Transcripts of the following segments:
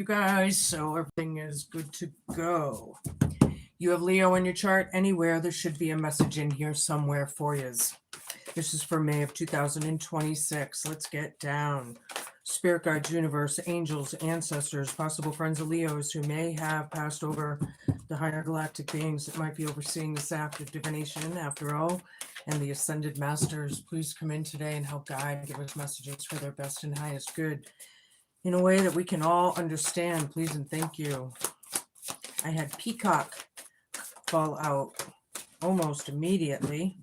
You guys, so everything is good to go. You have Leo in your chart anywhere. There should be a message in here somewhere for you. This is for May of 2026. Let's get down. Spirit guides, universe, angels, ancestors, possible friends of Leos who may have passed over, the higher galactic beings that might be overseeing this act of divination after all, and the ascended masters. Please come in today and help guide, give us messages for their best and highest good in a way that we can all understand. Please and thank you. I had Peacock fall out almost immediately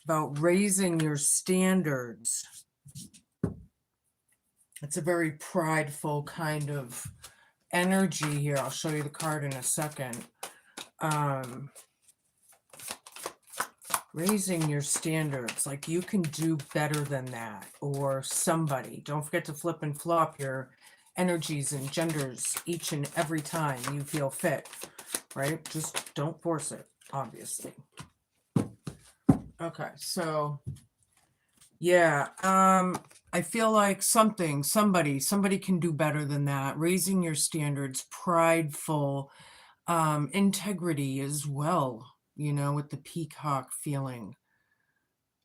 about raising your standards. It's a very prideful kind of energy here. I'll show you the card in a second. Raising your standards, like you can do better than that, or somebody. Don't forget to flip and flop your energies and genders each and every time you feel fit, right? Just don't force it, obviously. Okay, so yeah, I feel like somebody can do better than that. Raising your standards, prideful, integrity as well, you know, with the peacock feeling.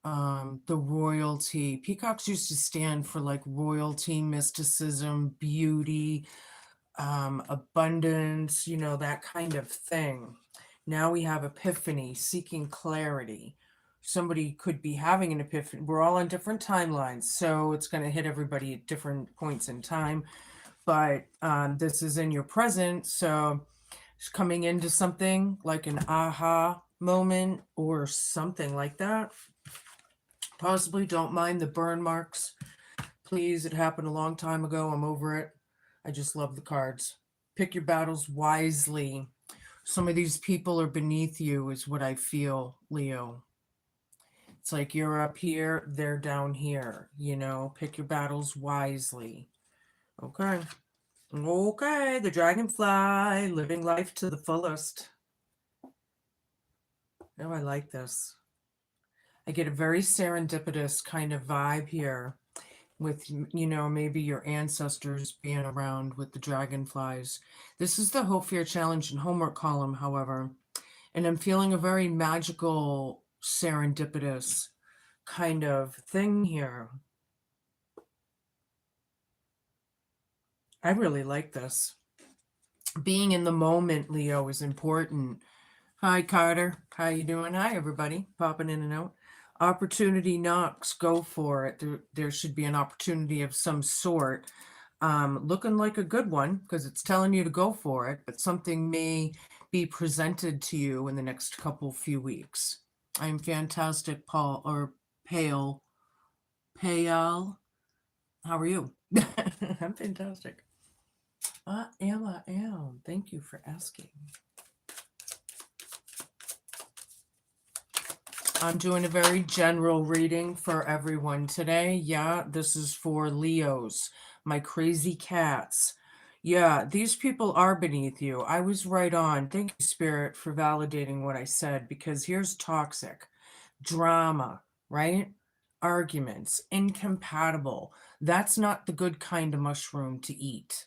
The royalty. Peacocks used to stand for like royalty, mysticism, beauty, abundance, you know, that kind of thing. Now we have epiphany, seeking clarity. Somebody could be having an epiphany. We're all on different timelines, so it's going to hit everybody at different points in time. But this is in your present, so it's coming into something like an aha moment or something like that. Possibly don't mind the burn marks. Please, it happened a long time ago. I'm over it. I just love the cards. Pick your battles wisely. Some of these people are beneath you, is what I feel, Leo. It's like you're up here, they're down here, you know. Pick your battles wisely. Okay. Okay, the dragonfly, living life to the fullest. Oh, I like this. I get a very serendipitous kind of vibe here with, you know, maybe your ancestors being around with the dragonflies. This is the Hope, Fear, Challenge, and Homework column, however. And I'm feeling a very magical, serendipitous kind of thing here. I really like this. Being in the moment, Leo, is important. Hi, Carter. How you doing? Hi, everybody. Popping in and out. Opportunity knocks. Go for it. There should be an opportunity of some sort. Looking like a good one because it's telling you to go for it, but something may be presented to you in the next few weeks. I'm fantastic, Paul, or Pale. Pale. How are you? I'm fantastic. I am. Thank you for asking. I'm doing a very general reading for everyone today. Yeah, this is for Leos, my crazy cats. Yeah, these people are beneath you. I was right on. Thank you, Spirit, for validating what I said, because here's toxic drama, right? Arguments, incompatible. That's not the good kind of mushroom to eat.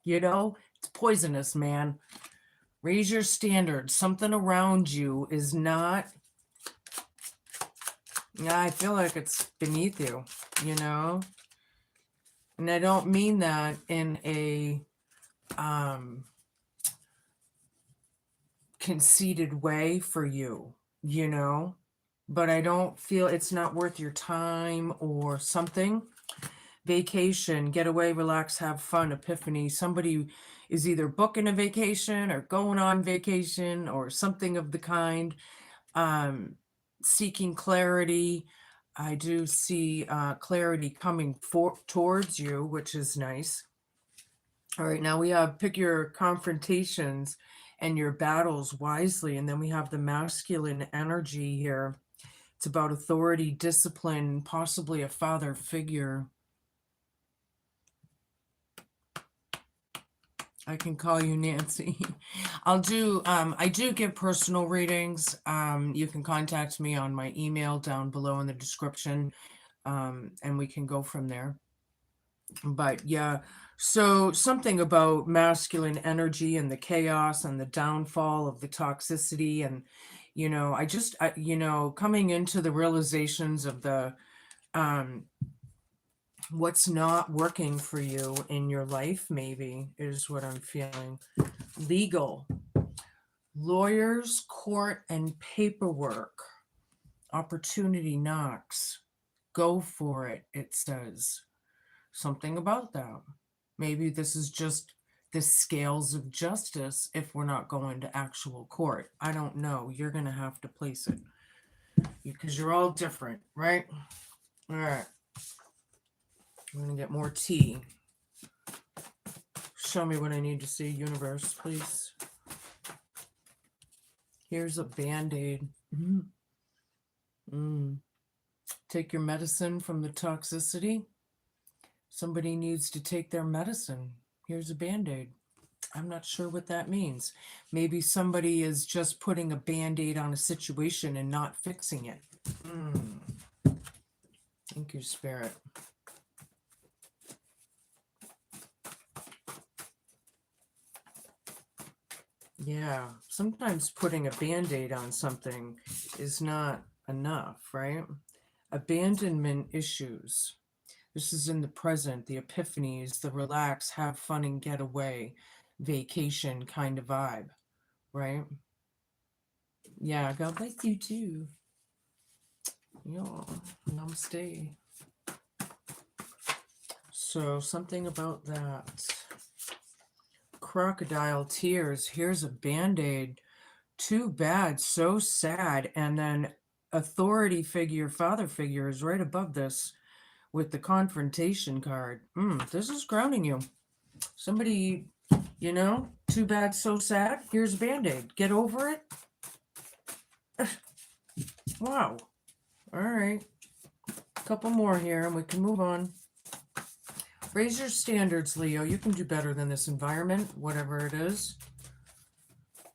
You know, it's poisonous, man. Raise your standards. Something around you is not. Yeah, I feel like it's beneath you, you know? And I don't mean that in a conceited way for you, you know? But I don't feel it's not worth your time or something. Vacation, get away, relax, have fun, epiphany. Somebody is either booking a vacation or going on vacation or something of the kind. Seeking clarity. I do see clarity coming towards you, which is nice. All right, now we have pick your confrontations and your battles wisely. And then we have the masculine energy here. It's about authority, discipline, possibly a father figure. I can call you Nancy. I do give personal readings. You can contact me on my email down below in the description, and we can go from there. But yeah, So something about masculine energy and the chaos and the downfall of the toxicity. And, coming into the realizations of the, um, what's not working for you in your life, maybe, is what I'm feeling. Legal, lawyers, court, and paperwork. Opportunity knocks. Go for it, it says. Something about that. Maybe this is just the scales of justice if we're not going to actual court. I don't know. You're going to have to place it because you're all different, right? All right. I'm going to get more tea. Show me what I need to see, universe, please. Here's a Band-Aid. Take your medicine from the toxicity. Somebody needs to take their medicine. Here's a Band-Aid. I'm not sure what that means. Maybe somebody is just putting a Band-Aid on a situation and not fixing it. Thank you, Spirit. Yeah, sometimes putting a Band-Aid on something is not enough, right? Abandonment issues. This is in the present, the epiphanies, the relax, have fun and get away, vacation kind of vibe, right? Yeah, God bless you too. Yeah, namaste. So something about that. Crocodile tears. Here's a Band-Aid. Too bad, so sad. And then authority figure, father figure is right above this with the confrontation card. This is grounding you. Somebody, too bad, so sad. Here's a Band-Aid. Get over it. Wow. All right. Couple more here and we can move on. Raise your standards, Leo. You can do better than this environment, whatever it is.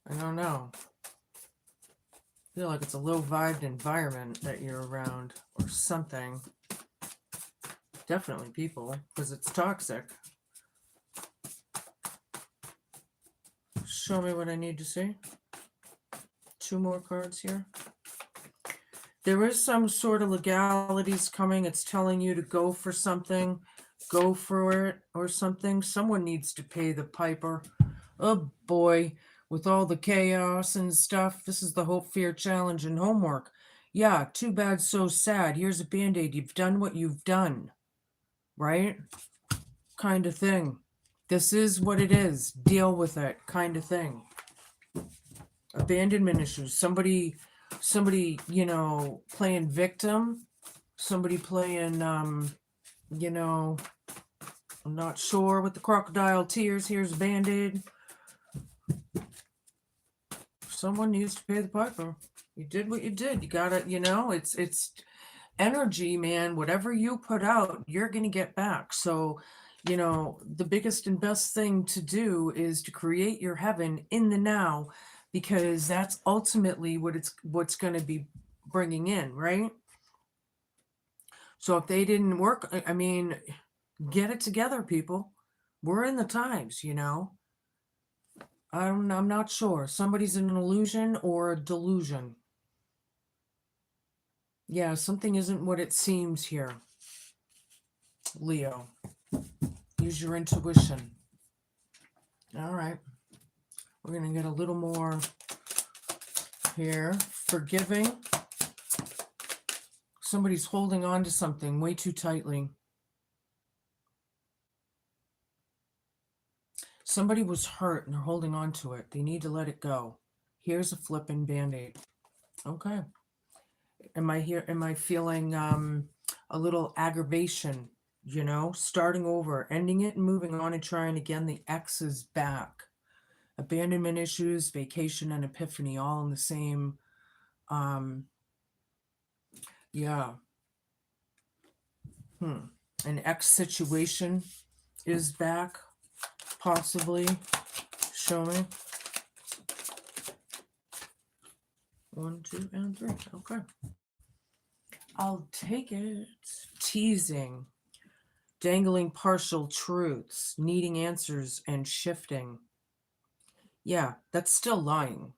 I don't know. I feel like it's a low-vibed environment that you're around or something. Definitely people, because it's toxic. Show me what I need to see. 2 more cards here. There is some sort of legalities coming. It's telling you to go for something. Go for it or something. Someone needs to pay the piper. Oh boy, with all the chaos and stuff. This is the Hope, Fear, Challenge, and homework. Yeah, too bad, so sad. Here's a Band-Aid. You've done what you've done. Right? Kind of thing. This is what it is. Deal with it. Kind of thing. Abandonment issues. Somebody, playing victim. Somebody playing, I'm not sure with the crocodile tears. Here's a Band-Aid. Someone needs to pay the piper. You did what you did. You gotta, it's energy, man. Whatever you put out, you're gonna get back. So, the biggest and best thing to do is to create your heaven in the now, because that's ultimately what's going to be bringing in, right? So if they didn't work, I mean, get it together, people. We're in the times, I'm not sure. Somebody's in an illusion or a delusion. Yeah, something isn't what it seems here. Leo, use your intuition. All right. We're going to get a little more here. Forgiving. Somebody's holding on to something way too tightly. Somebody was hurt and they're holding on to it. They need to let it go. Here's a flipping Band-Aid. Okay. Am I feeling a little aggravation, starting over, ending it and moving on and trying again. The X is back. Abandonment issues, vacation, and epiphany all in the same. Yeah. An X situation is back, possibly. Show me. 1, 2, and 3. Okay. I'll take it. Teasing. dangling partial truths, needing answers and shifting. Yeah, that's still lying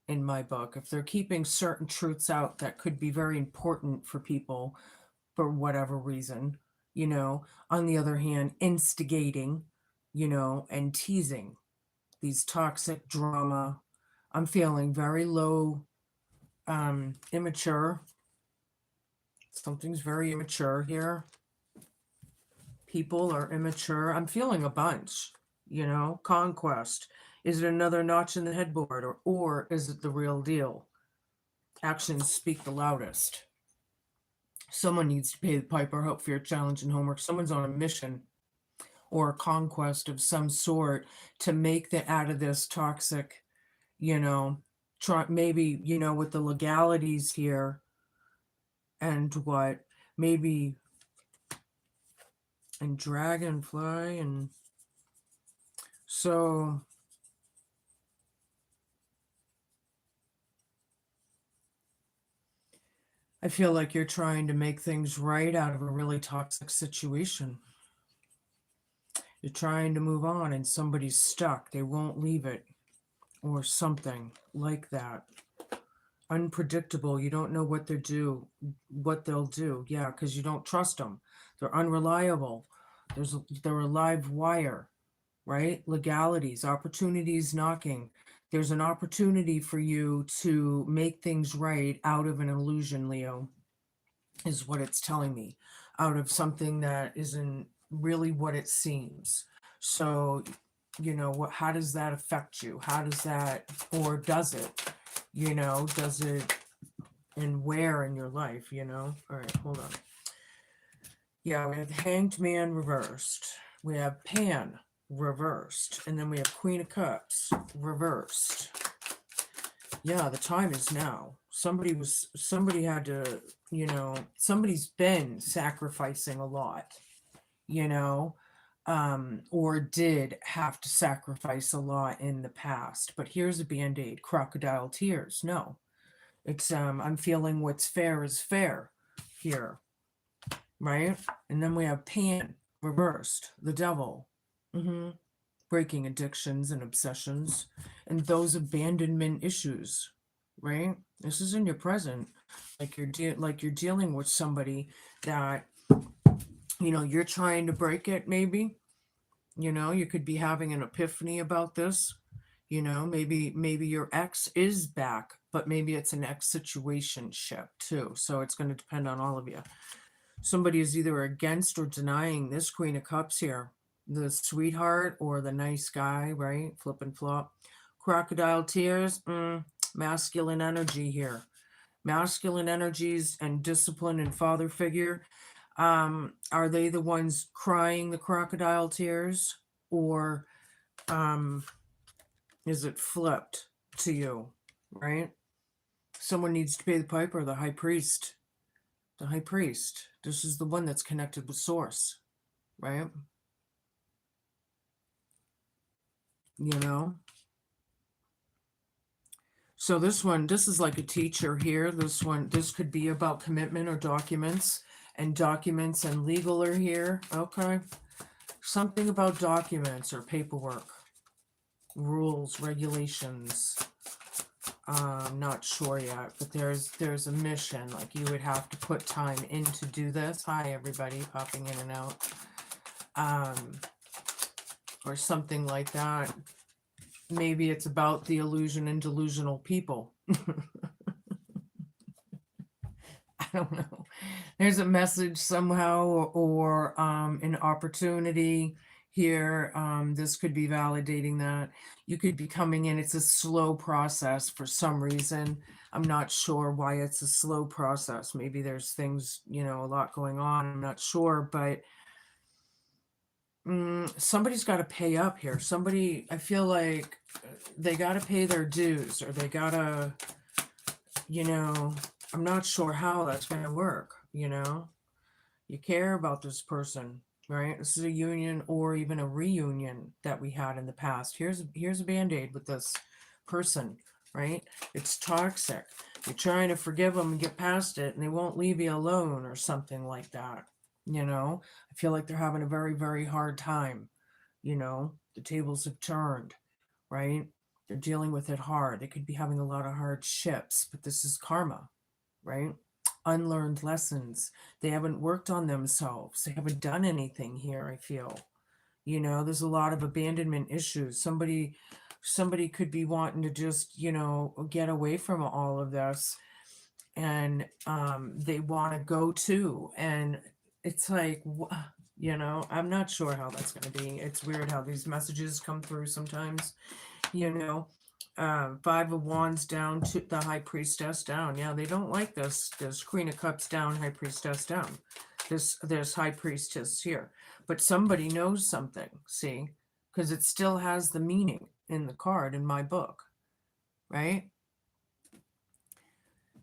in my book. If they're keeping certain truths out that could be very important for people for whatever reason, on the other hand, instigating, and teasing these toxic drama. I'm feeling very low, immature. Something's very immature here. People are immature. I'm feeling a bunch, conquest. Is it another notch in the headboard, or is it the real deal? Actions speak the loudest. Someone needs to pay the piper, hope, fear, challenge, and homework. Someone's on a mission or a conquest of some sort to make the out of this toxic, try maybe, with the legalities here and what maybe and dragonfly and so I feel like you're trying to make things right out of a really toxic situation. You're trying to move on and somebody's stuck. They won't leave it or something like that. Unpredictable. You don't know what they'll do. Yeah, because you don't trust them. They're unreliable. They're a live wire, right? Legalities, opportunities knocking. There's an opportunity for you to make things right out of an illusion, Leo, is what it's telling me, out of something that isn't really what it seems. So, how does that affect you? How does that, or does it, does it, and where in your life, All right, hold on. Yeah, we have Hanged Man reversed. We have Pan reversed. And then we have Queen of Cups reversed. Yeah, the time is now. Somebody had to, somebody's been sacrificing a lot, or did have to sacrifice a lot in the past. But here's a Band-Aid, crocodile tears. No, it's, I'm feeling what's fair is fair here, right? And then we have Pan reversed, the devil. Breaking addictions and obsessions and those abandonment issues, right? This is in your present, like you're dealing with somebody that you're trying to break it. Maybe you could be having an epiphany about this. Maybe your ex is back, but maybe it's an ex situationship too. So it's going to depend on all of you. Somebody is either against or denying this Queen of Cups here, the sweetheart or the nice guy, right? Flip and flop. Crocodile tears, masculine energy here. Masculine energies and discipline and father figure. Are they the ones crying the crocodile tears, or is it flipped to you, right? Someone needs to pay the piper, the high priest. The high priest. This is the one that's connected with source, right? So this is like a teacher here. This could be about commitment or documents, and legal are here. Okay. Something about documents or paperwork, rules, regulations. I'm not sure yet, but there's a mission, like you would have to put time in to do this. Hi, everybody popping in and out. Or something like that. Maybe it's about the illusion and delusional people. I don't know. There's a message somehow, or an opportunity here. This could be validating that you could be coming in. It's a slow process for some reason. I'm not sure why it's a slow process. Maybe there's things, a lot going on. I'm not sure, but somebody's got to pay up here. I feel like they got to pay their dues, or they got to, I'm not sure how that's going to work. You care about this person, right? This is a union or even a reunion that we had in the past. Here's a Band-Aid with this person, right? It's toxic. You're trying to forgive them and get past it, and they won't leave you alone or something like that. I feel like they're having a very, very hard time. The tables have turned, right? They're dealing with it hard. They could be having a lot of hardships, but this is karma, right? Unlearned lessons. They haven't worked on themselves. They haven't done anything here, I feel. There's a lot of abandonment issues. Somebody could be wanting to just, get away from all of this, and they want to go too. And it's like, I'm not sure how that's going to be. It's weird how these messages come through sometimes, you know. Five of Wands down, to the High Priestess down. Yeah, they don't like this. There's Queen of Cups down, High Priestess down. There's High Priestess here. But somebody knows something, see? Because it still has the meaning in the card in my book, right?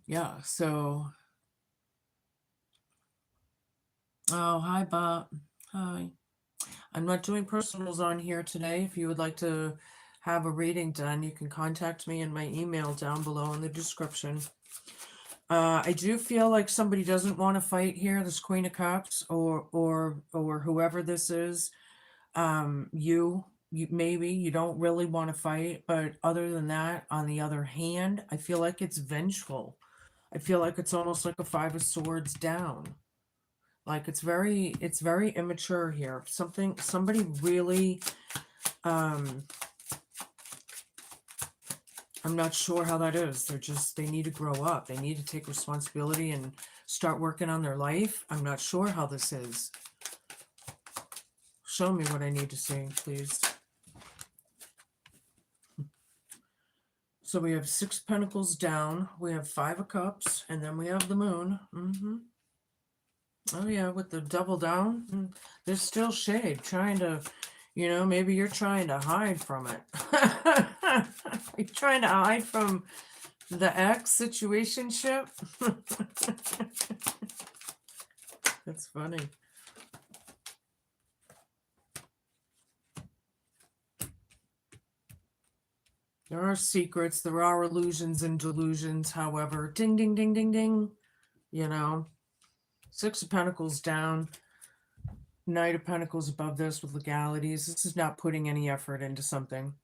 Yeah, so. Oh, hi, Bob. Hi. I'm not doing personals on here today. If you would like to have a reading done, you can contact me in my email down below in the description. I do feel like somebody doesn't want to fight here, this Queen of Cups, or whoever this is. You maybe you don't really want to fight, but other than that, on the other hand, I feel like it's vengeful. I feel like it's almost like a Five of Swords down. Like it's very immature here. Somebody really, I'm not sure how that is. They need to grow up. They need to take responsibility and start working on their life. I'm not sure how this is. Show me what I need to see, please. So we have Six of Pentacles down. We have Five of Cups, and then we have the Moon. Oh yeah, with the double down. There's still shade, trying to, maybe you're trying to hide from it. You're trying to hide from the ex situationship. That's funny. There are secrets, there are illusions and delusions, however. Ding, ding, ding, ding, ding. Six of Pentacles down. Knight of Pentacles above this with legalities. This is not putting any effort into something.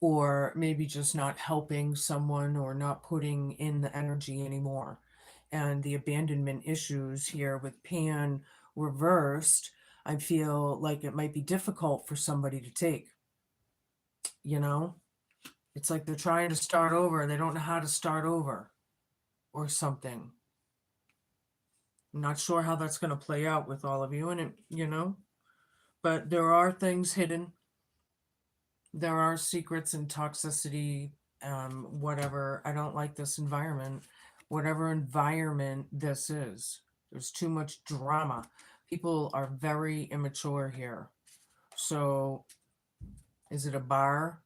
Or maybe just not helping someone or not putting in the energy anymore. And the abandonment issues here with Pan reversed, I feel like it might be difficult for somebody to take. It's like they're trying to start over. They don't know how to start over or something. I'm not sure how that's going to play out with all of you, and it, but there are things hidden. There are secrets and toxicity, whatever. I don't like this environment. Whatever environment this is, there's too much drama. People are very immature here. So, is it a bar?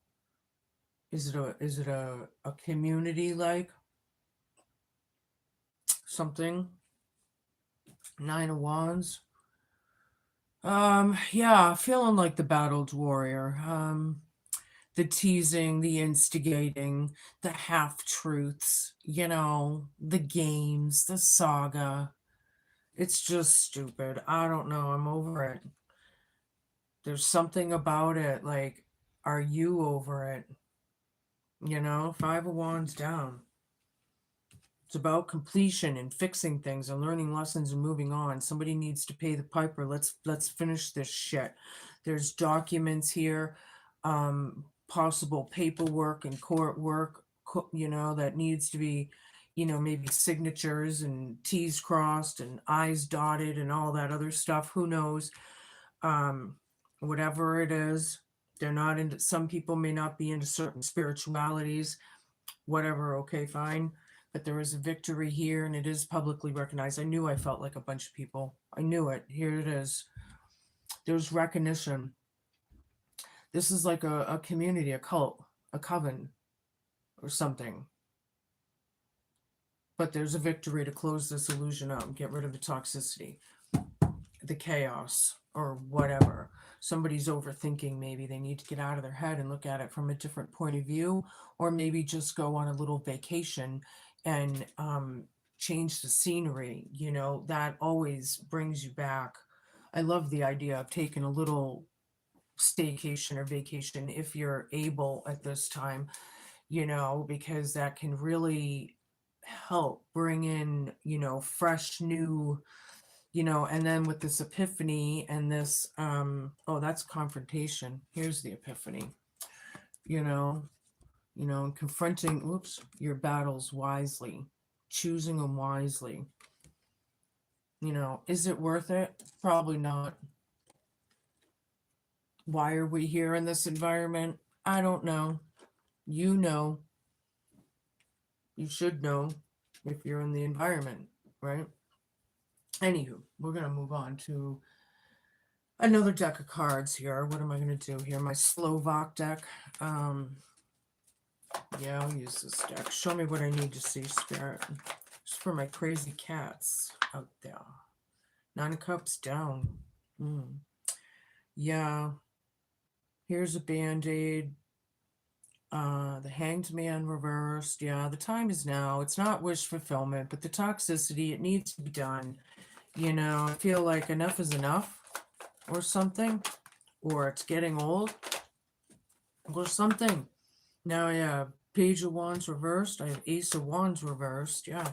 Is it a community like something? Nine of Wands. Yeah, feeling like the battled warrior. The teasing, the instigating, the half-truths, the games, the saga. It's just stupid. I don't know. I'm over it. There's something about it. Like, are you over it? Five of Wands down. It's about completion and fixing things and learning lessons and moving on. Somebody needs to pay the piper. Let's finish this shit. There's documents here, possible paperwork and court work, that needs to be, maybe signatures and T's crossed and I's dotted and all that other stuff. Who knows? Whatever it is, they're not into, some people may not be into certain spiritualities, whatever. Okay, fine. But there is a victory here and it is publicly recognized. I knew I felt like a bunch of people. I knew it. Here it is. There's recognition. This is like a community, a cult, a coven, or something. But there's a victory to close this illusion up and get rid of the toxicity, the chaos, or whatever. Somebody's overthinking. Maybe they need to get out of their head and look at it from a different point of view, or maybe just go on a little vacation and change the scenery, you know, that always brings you back. I love the idea of taking a little staycation or vacation if you're able at this time, you know, because that can really help bring in, you know, fresh new, you know, and then with this epiphany and this, oh, that's confrontation. Here's the epiphany, you know, and confronting, oops, your battles wisely, choosing them wisely. You know, is it worth it? Probably not. Why are we here in this environment? I don't know. You know, you should know if you're in the environment, right? Anywho, we're going to move on to another deck of cards here. What am I going to do here? My Slovak deck. Yeah, I'll use this deck. Show me what I need to see, Spirit. Just for my crazy cats out there. 9 of Cups down. Yeah. Here's a Band-Aid. The Hanged Man reversed. Yeah, the time is now. It's not wish fulfillment, but the toxicity, it needs to be done. You know, I feel like enough is enough or something. Or it's getting old or something. Now I have Page of Wands reversed. I have Ace of Wands reversed. Yeah.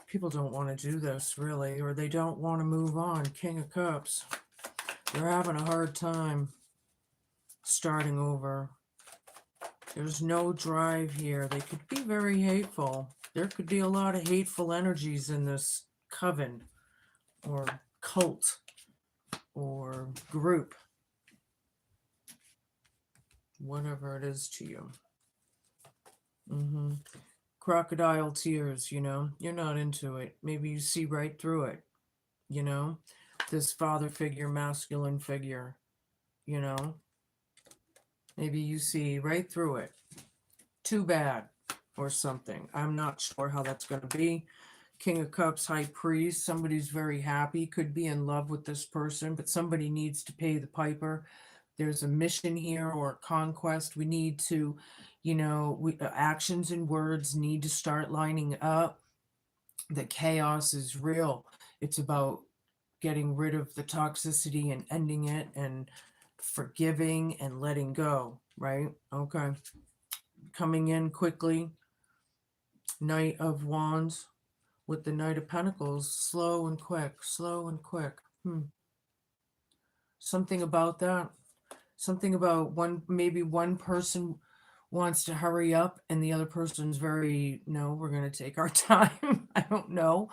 People don't want to do this, really, or they don't want to move on. King of Cups. They're having a hard time starting over. There's no drive here. They could be very hateful. There could be a lot of hateful energies in this coven or cult or group. Whatever it is to you. Crocodile tears, you know. You're not into it. Maybe you see right through it, you know. This father figure, masculine figure, you know. Maybe you see right through it. Too bad or something. I'm not sure how that's going to be. King of Cups, High Priest. Somebody's very happy, could be in love with this person, but somebody needs to pay the piper. There's a mission here or a conquest. We need to, you know, actions and words need to start lining up. The chaos is real. It's about getting rid of the toxicity and ending it and forgiving and letting go, right? Okay. Coming in quickly. Knight of Wands with the Knight of Pentacles. Slow and quick, slow and quick. Something about that. Something about maybe one person wants to hurry up and the other person's very, no, we're going to take our time. I don't know.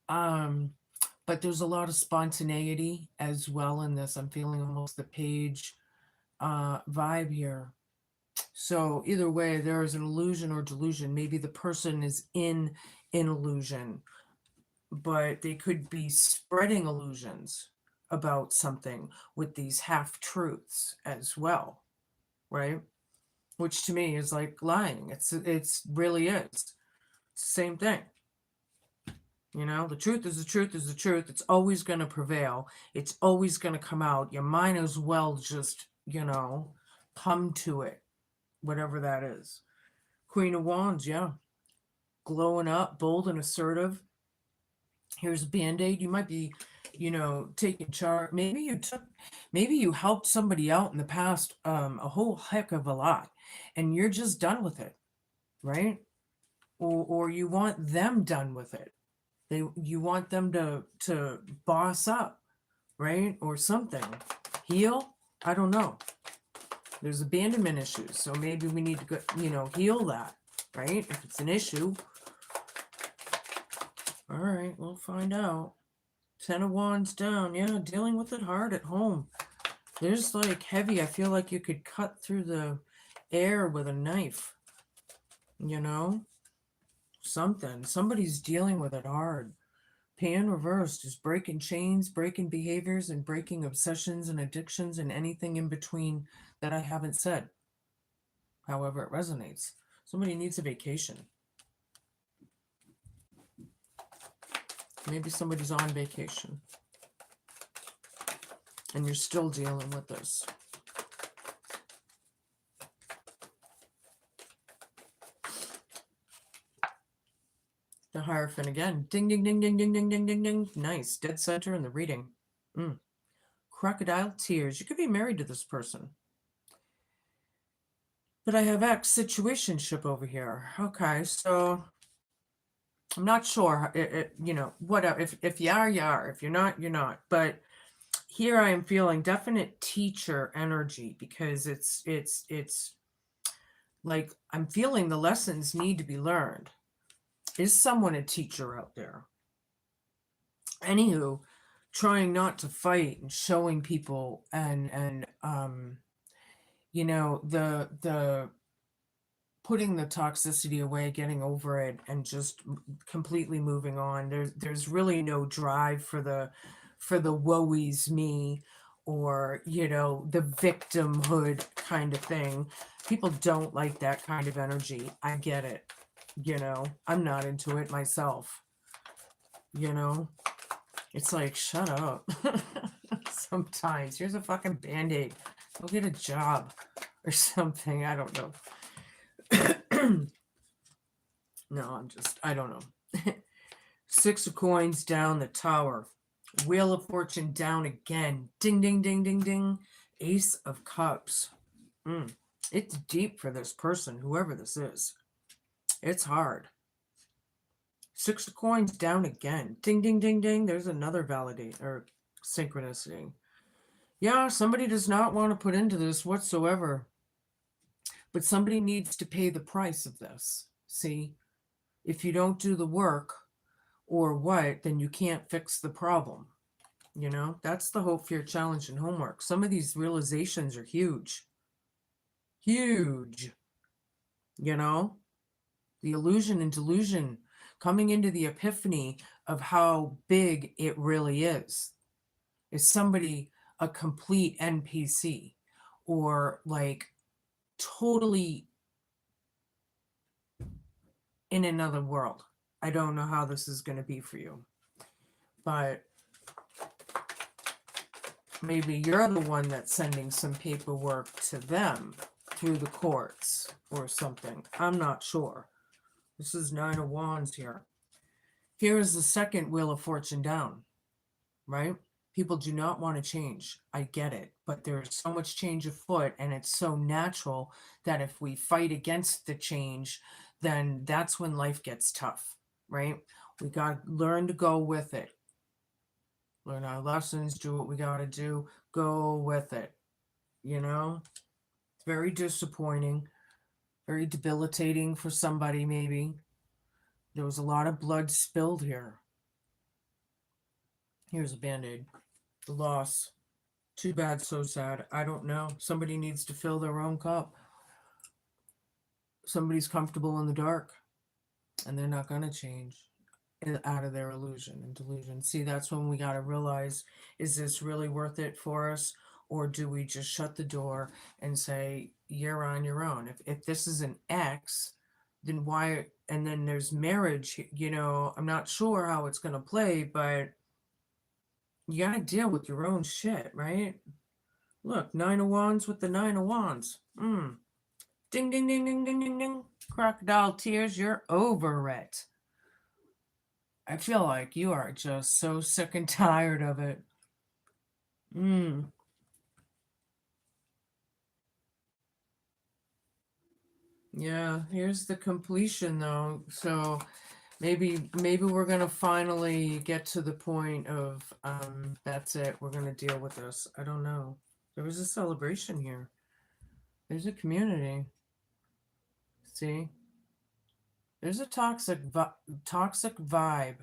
But there's a lot of spontaneity as well in this. I'm feeling almost the Page vibe here. So either way, there is an illusion or delusion. Maybe the person is in an illusion, but they could be spreading illusions about something with these half-truths as well, right? Which to me is like lying. It's really is. It's the same thing. You know, the truth is the truth is the truth. It's always going to prevail. It's always going to come out. You might as well just, you know, come to it, whatever that is. Queen of Wands, yeah. Glowing up, bold and assertive. Here's a Band-Aid. You might be, you know, taking charge. Maybe you helped somebody out in the past a whole heck of a lot, and you're just done with it, right? Or you want them done with it. You want them to boss up, right? Or something. Heal? I don't know. There's abandonment issues, so maybe we need to go, you know, heal that, right? If it's an issue. All right, we'll find out. 10 of Wands down. Yeah, dealing with it hard at home. There's like heavy. I feel like you could cut through the air with a knife. You know? Something. Somebody's dealing with it hard. Pan reversed is breaking chains, breaking behaviors, and breaking obsessions and addictions and anything in between that I haven't said. However, it resonates. Somebody needs a vacation. Maybe somebody's on vacation. And you're still dealing with this. The Hierophant again. Ding, ding, ding, ding, ding, ding, ding, ding, ding. Nice. Dead center in the reading. Crocodile tears. You could be married to this person. But I have ex situationship over here. Okay, so I'm not sure. Whatever. If you are, you are. If you're not, you're not. But here I am feeling definite teacher energy because it's like I'm feeling the lessons need to be learned. Is someone a teacher out there? Anywho, trying not to fight and showing people and the putting the toxicity away, getting over it, and just completely moving on. There's really no drive for the woe is me, or the victimhood kind of thing. People don't like that kind of energy. I get it. I'm not into it myself. It's like, shut up. Sometimes here's a fucking band-aid. Go get a job or something. I don't know. No, I don't know. Six of coins down the tower. Wheel of fortune down again. Ding, ding, ding, ding, ding. Ace of cups. It's deep for this person, whoever this is. It's hard. Six of coins down again. Ding, ding, ding, ding. There's another validate or synchronicity. Yeah, somebody does not want to put into this whatsoever. But somebody needs to pay the price of this. See? If you don't do the work or what, then you can't fix the problem. That's the hope, fear, challenge, and homework. Some of these realizations are huge. Huge. The illusion and delusion, coming into the epiphany of how big it really is. Is somebody a complete NPC or like totally in another world? I don't know how this is going to be for you, but maybe you're the one that's sending some paperwork to them through the courts or something. I'm not sure. This is Nine of Wands here. Here is the second Wheel of Fortune down, right? People do not want to change. I get it. But there's so much change afoot, and it's so natural that if we fight against the change, then that's when life gets tough, right? We got to learn to go with it. Learn our lessons, do what we got to do, go with it. It's very disappointing, very debilitating for somebody, maybe. There was a lot of blood spilled here. Here's a band-aid. The loss. Too bad, so sad. I don't know. Somebody needs to fill their own cup. Somebody's comfortable in the dark, and they're not going to change out of their illusion and delusion. See, that's when we got to realize, is this really worth it for us? Or do we just shut the door and say, you're on your own? If this is an ex, then why? And then there's marriage, I'm not sure how it's going to play, but you got to deal with your own shit, right? Look, Nine of Wands with the Nine of Wands. Ding, ding, ding, ding, ding, ding, ding. Crocodile tears, you're over it. I feel like you are just so sick and tired of it. Yeah, here's the completion though. So maybe we're gonna finally get to the point of that's it. We're gonna deal with this. I don't know. There was a celebration here. There's a community. See? There's a toxic vibe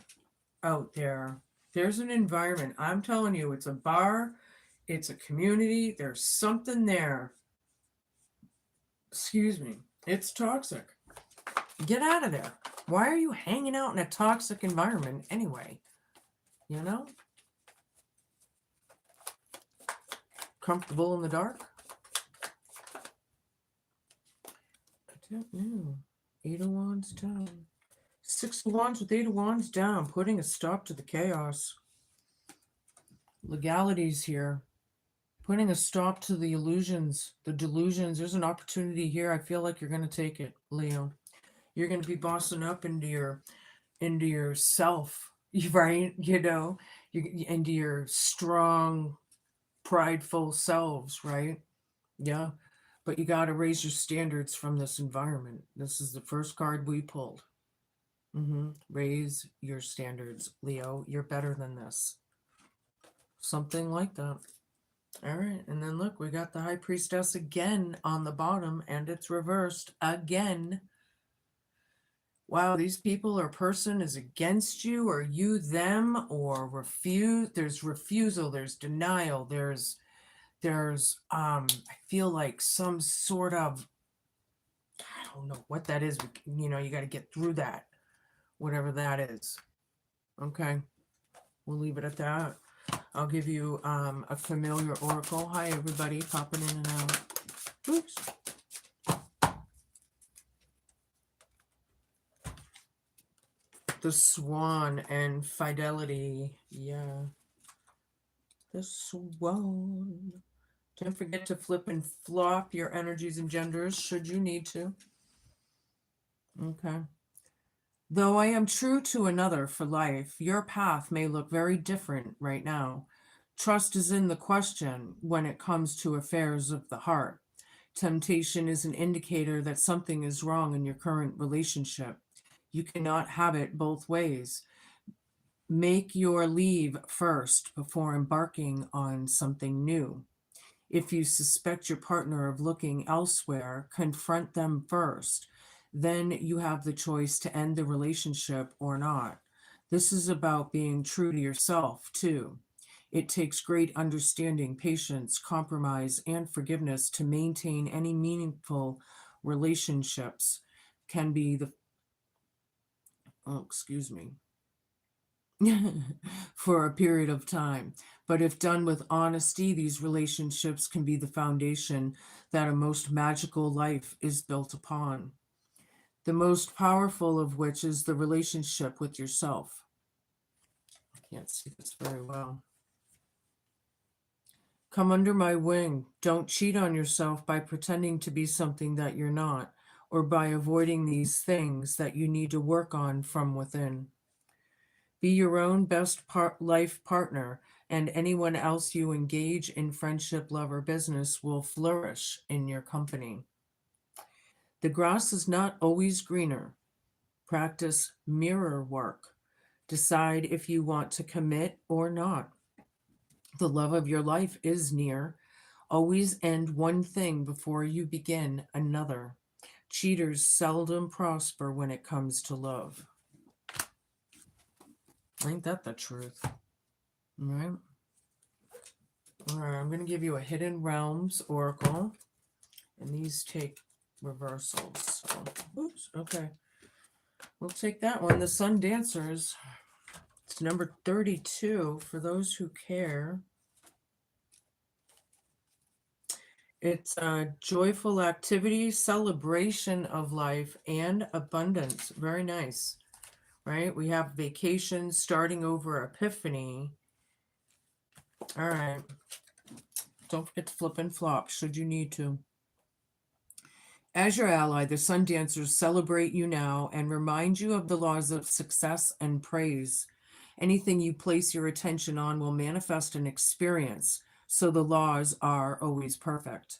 out there. There's an environment. I'm telling you, it's a bar, it's a community. There's something there. Excuse me. It's toxic. Get out of there. Why are you hanging out in a toxic environment anyway? Comfortable in the dark? I don't know. Eight of Wands down. Six of Wands with Eight of Wands down, putting a stop to the chaos. Legalities here. Putting a stop to the illusions, the delusions. There's an opportunity here. I feel like you're going to take it, Leo. You're going to be bossing up into your into yourself, right? Into your strong, prideful selves, right? Yeah. But you got to raise your standards from this environment. This is the first card we pulled. Raise your standards, Leo. You're better than this. Something like that. All right. And then look, we got the High Priestess again on the bottom, and it's reversed again. Wow, these people or person is against you, or you them, or refuse. There's refusal, there's denial, I feel like some sort of, I don't know what that is, but you got to get through that, whatever that is. Okay, we'll leave it at that. I'll give you a familiar oracle. Hi everybody, popping in and out. Oops. The Swan and Fidelity. Yeah. The Swan. Don't forget to flip and flop your energies and genders should you need to. Okay. Though I am true to another for life, your path may look very different right now. Trust is in the question when it comes to affairs of the heart. Temptation is an indicator that something is wrong in your current relationship. You cannot have it both ways. Make your leave first before embarking on something new. If you suspect your partner of looking elsewhere, confront them first. Then you have the choice to end the relationship or not. This is about being true to yourself, too. It takes great understanding, patience, compromise, and forgiveness to maintain any meaningful relationships. Can be the, oh, excuse me, for a period of time. But if done with honesty, these relationships can be the foundation that a most magical life is built upon. The most powerful of which is the relationship with yourself. I can't see this very well. Come under my wing. Don't cheat on yourself by pretending to be something that you're not, or by avoiding these things that you need to work on from within. Be your own best life partner, and anyone else you engage in friendship, love, or business will flourish in your company. The grass is not always greener. Practice mirror work. Decide if you want to commit or not. The love of your life is near. Always end one thing before you begin another. Cheaters seldom prosper when it comes to love. Ain't that the truth? All right. All right, I'm going to give you a Hidden Realms oracle, and these take reversals. So, oops, okay. We'll take that one. The Sun Dancers. It's number 32 for those who care. It's a joyful activity, celebration of life, and abundance. Very nice, right? We have vacation, starting over, epiphany. All right. Don't forget to flip and flop should you need to. As your ally, the Sun Dancers celebrate you now and remind you of the laws of success and praise. Anything you place your attention on will manifest an experience, so the laws are always perfect.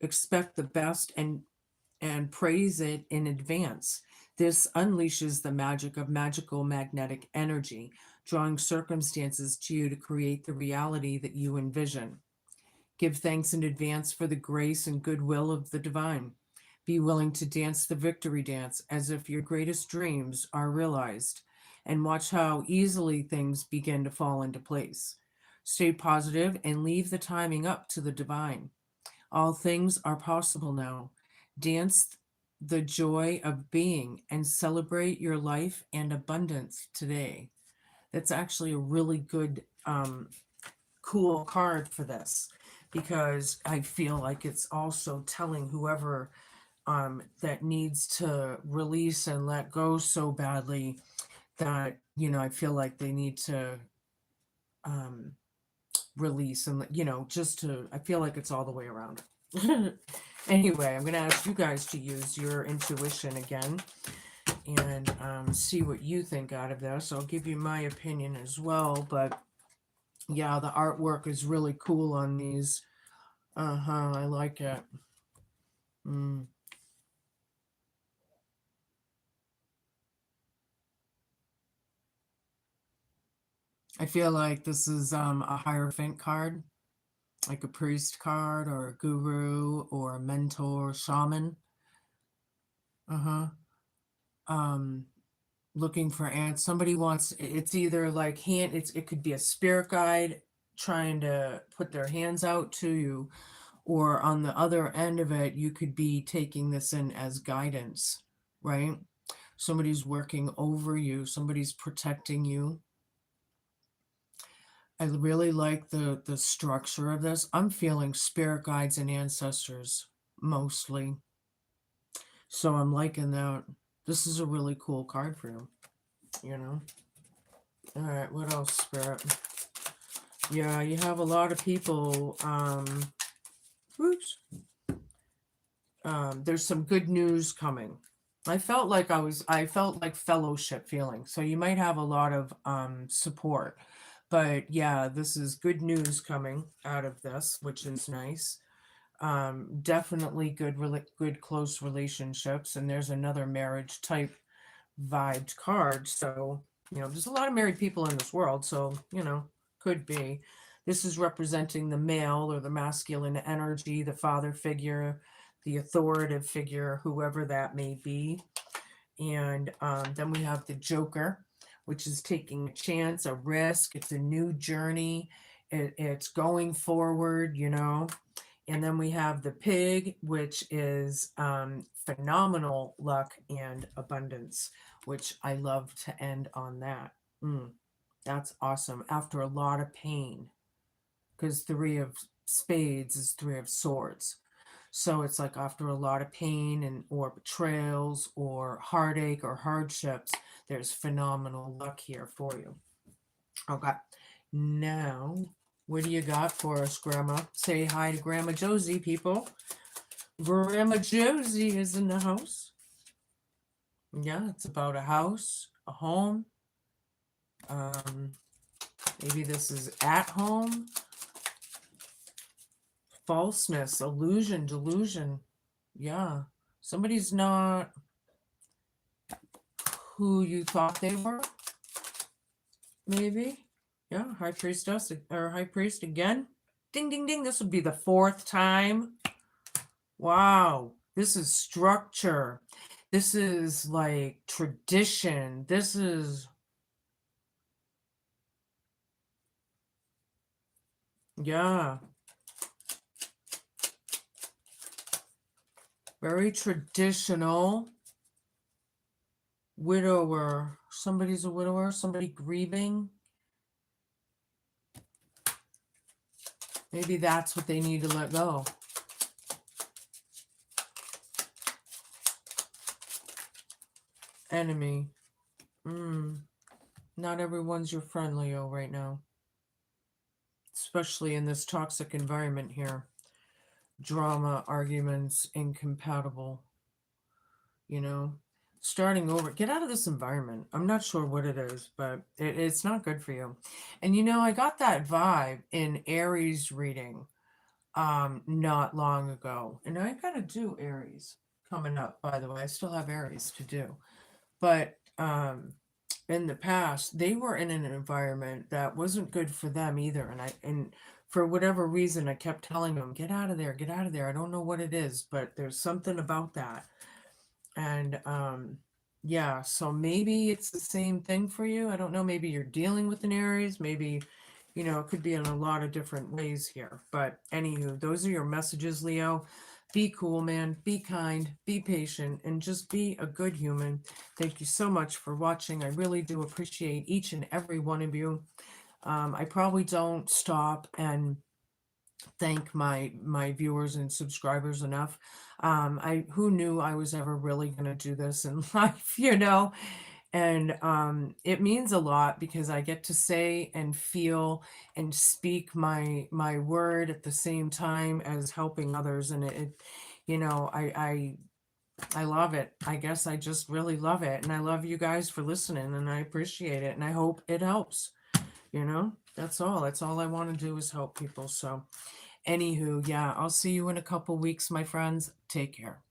Expect the best and praise it in advance. This unleashes the magic of magical magnetic energy, drawing circumstances to you to create the reality that you envision. Give thanks in advance for the grace and goodwill of the divine. Be willing to dance the victory dance as if your greatest dreams are realized, and watch how easily things begin to fall into place. Stay positive and leave the timing up to the divine. All things are possible now. Dance the joy of being and celebrate your life and abundance today. That's actually a really good, cool card for this, because I feel like it's also telling whoever that needs to release and let go so badly that, I feel like they need to release and, I feel like it's all the way around. Anyway, I'm going to ask you guys to use your intuition again. and see what you think out of this. I'll give you my opinion as well, but yeah, the artwork is really cool on these. Uh-huh, I like it. Mm. I feel like this is a Hierophant card, like a priest card or a guru or a mentor, shaman. Uh-huh. Um, Looking for ants. Somebody wants, it's either like it could be a spirit guide trying to put their hands out to you, or on the other end of it, you could be taking this in as guidance, right? Somebody's working over you, somebody's protecting you. I really like the structure of this. I'm feeling spirit guides and ancestors mostly. So I'm liking that. This is a really cool card for you, you know? All right, what else, Spirit? Yeah, you have a lot of people. Oops. There's some good news coming. I felt like fellowship feeling. So you might have a lot of support. But yeah, this is good news coming out of this, which is nice. Definitely good close relationships, and there's another marriage type vibed card. So, there's a lot of married people in this world, so, could be. This is representing the male or the masculine energy, the father figure, the authoritative figure, whoever that may be. And then we have the Joker, which is taking a chance, a risk. It's a new journey. It's going forward, And then we have the Pig, which is phenomenal luck and abundance, which I love to end on that. That's awesome. After a lot of pain, because Three of Spades is Three of Swords. So it's like after a lot of pain and or betrayals or heartache or hardships, there's phenomenal luck here for you. Okay. Now, what do you got for us, Grandma? Say hi to Grandma Josie, people. Grandma Josie is in the house. Yeah, it's about a house, a home. Maybe this is at home. Falseness, illusion, delusion. Yeah. Somebody's not who you thought they were. Maybe. Yeah, High Priestess or High Priest again. Ding, ding, ding. This would be the fourth time. Wow. This is structure. This is like tradition. This is, yeah, very traditional. Widower. Somebody's a widower. Somebody grieving. Maybe that's what they need to let go. Enemy. Not everyone's your friend, Leo, right now. Especially in this toxic environment here. Drama, arguments, incompatible. Starting over. Get out of this environment. I'm not sure what it is, but it's not good for you. And I got that vibe in Aries reading not long ago. And I gotta do Aries coming up, by the way. I still have Aries to do. But in the past, they were in an environment that wasn't good for them either. And for whatever reason, I kept telling them, get out of there, get out of there. I don't know what it is, but there's something about that. And yeah, so maybe it's the same thing for you. I don't know. Maybe you're dealing with an Aries. Maybe, it could be in a lot of different ways here. But anywho, those are your messages, Leo. Be cool, man. Be kind, be patient, and just be a good human. Thank you so much for watching. I really do appreciate each and every one of you. I probably don't stop and thank my viewers and subscribers enough. Who knew I was ever really going to do this in life, and it means a lot because I get to say and feel and speak my word at the same time as helping others, and I I love it. I guess I just really love it. And I love you guys for listening, and I appreciate it. And I hope it helps. That's all. That's all I want to do is help people. So, anywho, yeah, I'll see you in a couple weeks, my friends. Take care.